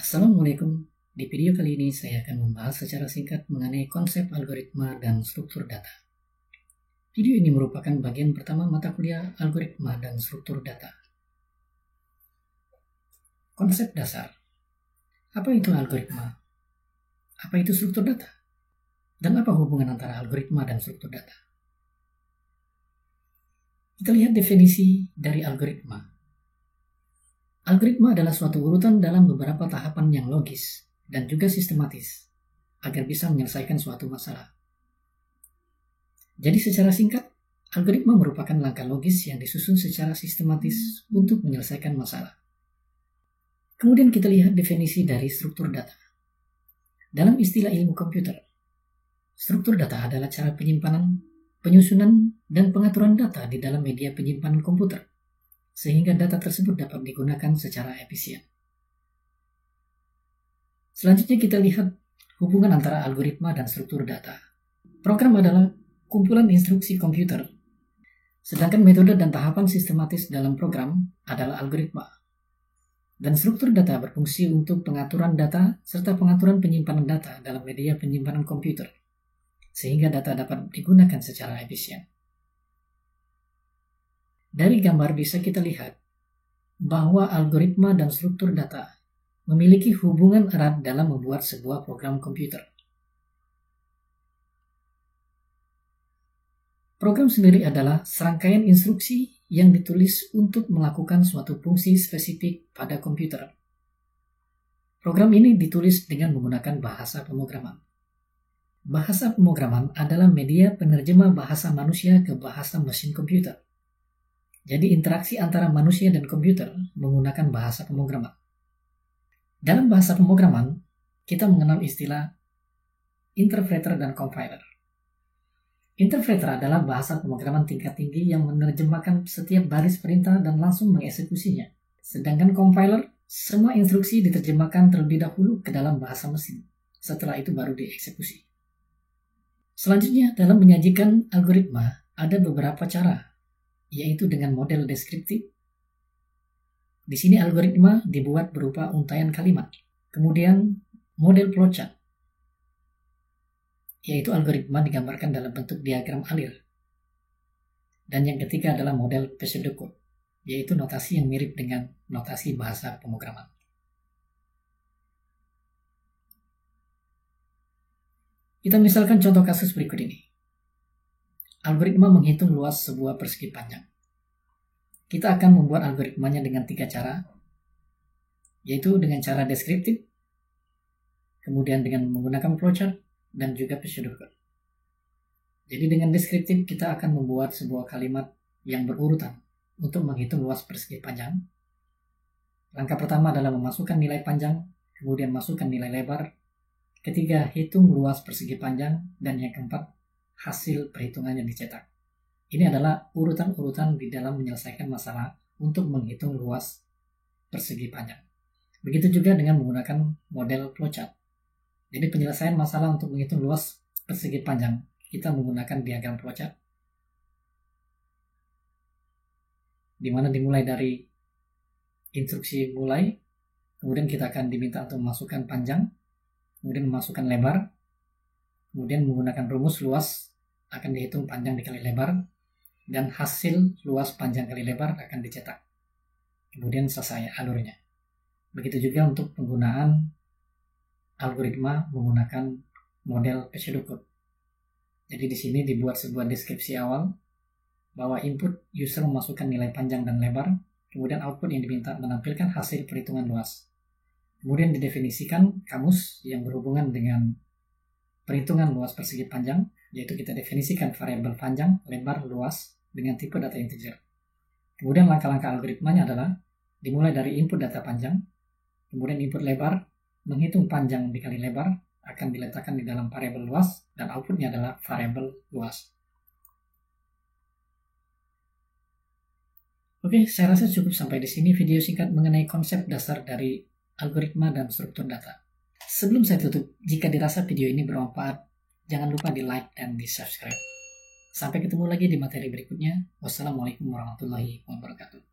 Assalamualaikum. Di video kali ini saya akan membahas secara singkat mengenai konsep algoritma dan struktur data. Video ini merupakan bagian pertama mata kuliah algoritma dan struktur data. Konsep dasar. Apa itu algoritma? Apa itu struktur data? Dan apa hubungan antara algoritma dan struktur data? Kita lihat definisi dari algoritma. Algoritma adalah suatu urutan dalam beberapa tahapan yang logis dan juga sistematis agar bisa menyelesaikan suatu masalah. Jadi secara singkat, algoritma merupakan langkah logis yang disusun secara sistematis untuk menyelesaikan masalah. Kemudian kita lihat definisi dari struktur data. Dalam istilah ilmu komputer, struktur data adalah cara penyimpanan, penyusunan, dan pengaturan data di dalam media penyimpanan komputer, sehingga data tersebut dapat digunakan secara efisien. Selanjutnya kita lihat hubungan antara algoritma dan struktur data. Program adalah kumpulan instruksi komputer, sedangkan metode dan tahapan sistematis dalam program adalah algoritma. Dan struktur data berfungsi untuk pengaturan data serta pengaturan penyimpanan data dalam media penyimpanan komputer, sehingga data dapat digunakan secara efisien. Dari gambar bisa kita lihat bahwa algoritma dan struktur data memiliki hubungan erat dalam membuat sebuah program komputer. Program sendiri adalah serangkaian instruksi yang ditulis untuk melakukan suatu fungsi spesifik pada komputer. Program ini ditulis dengan menggunakan bahasa pemrograman. Bahasa pemrograman adalah media penerjemah bahasa manusia ke bahasa mesin komputer. Jadi interaksi antara manusia dan komputer menggunakan bahasa pemrograman. Dalam bahasa pemrograman, kita mengenal istilah interpreter dan compiler. Interpreter adalah bahasa pemrograman tingkat tinggi yang menerjemahkan setiap baris perintah dan langsung mengeksekusinya. Sedangkan compiler, semua instruksi diterjemahkan terlebih dahulu ke dalam bahasa mesin. Setelah itu baru dieksekusi. Selanjutnya, dalam menyajikan algoritma, ada beberapa cara, yaitu dengan model deskriptif. Di sini algoritma dibuat berupa untaian kalimat. Kemudian model flowchart, yaitu algoritma digambarkan dalam bentuk diagram alir. Dan yang ketiga adalah model pseudocode, yaitu notasi yang mirip dengan notasi bahasa pemrograman. Kita misalkan contoh kasus berikut ini. Algoritma menghitung luas sebuah persegi panjang. Kita akan membuat algoritmanya dengan 3 cara, yaitu dengan cara deskriptif, kemudian dengan menggunakan flowchart, dan juga pseudocode. Jadi dengan deskriptif kita akan membuat sebuah kalimat yang berurutan untuk menghitung luas persegi panjang. Langkah pertama adalah memasukkan nilai panjang, kemudian masukkan nilai lebar, ketiga hitung luas persegi panjang, dan yang keempat hasil perhitungan yang dicetak. Ini adalah urutan-urutan di dalam menyelesaikan masalah untuk menghitung luas persegi panjang. Begitu juga dengan menggunakan model flowchart. Jadi penyelesaian masalah untuk menghitung luas persegi panjang, kita menggunakan diagram flowchart, di mana dimulai dari instruksi mulai, kemudian kita akan diminta untuk memasukkan panjang, kemudian memasukkan lebar, kemudian menggunakan rumus luas akan dihitung panjang dikali lebar, dan hasil luas panjang kali lebar akan dicetak. Kemudian selesai alurnya. Begitu juga untuk penggunaan algoritma menggunakan model pseudocode. Jadi di sini dibuat sebuah deskripsi awal bahwa input user memasukkan nilai panjang dan lebar, kemudian output yang diminta menampilkan hasil perhitungan luas. Kemudian didefinisikan kamus yang berhubungan dengan perhitungan luas persegi panjang, yaitu kita definisikan variabel panjang, lebar, luas dengan tipe data integer. Kemudian langkah-langkah algoritmanya adalah dimulai dari input data panjang, kemudian input lebar, menghitung panjang dikali lebar, akan diletakkan di dalam variabel luas, dan outputnya adalah variabel luas. Oke, saya rasa cukup sampai di sini video singkat mengenai konsep dasar dari algoritma dan struktur data. Sebelum saya tutup, jika dirasa video ini bermanfaat, jangan lupa di like dan di subscribe. Sampai ketemu lagi di materi berikutnya. Wassalamualaikum warahmatullahi wabarakatuh.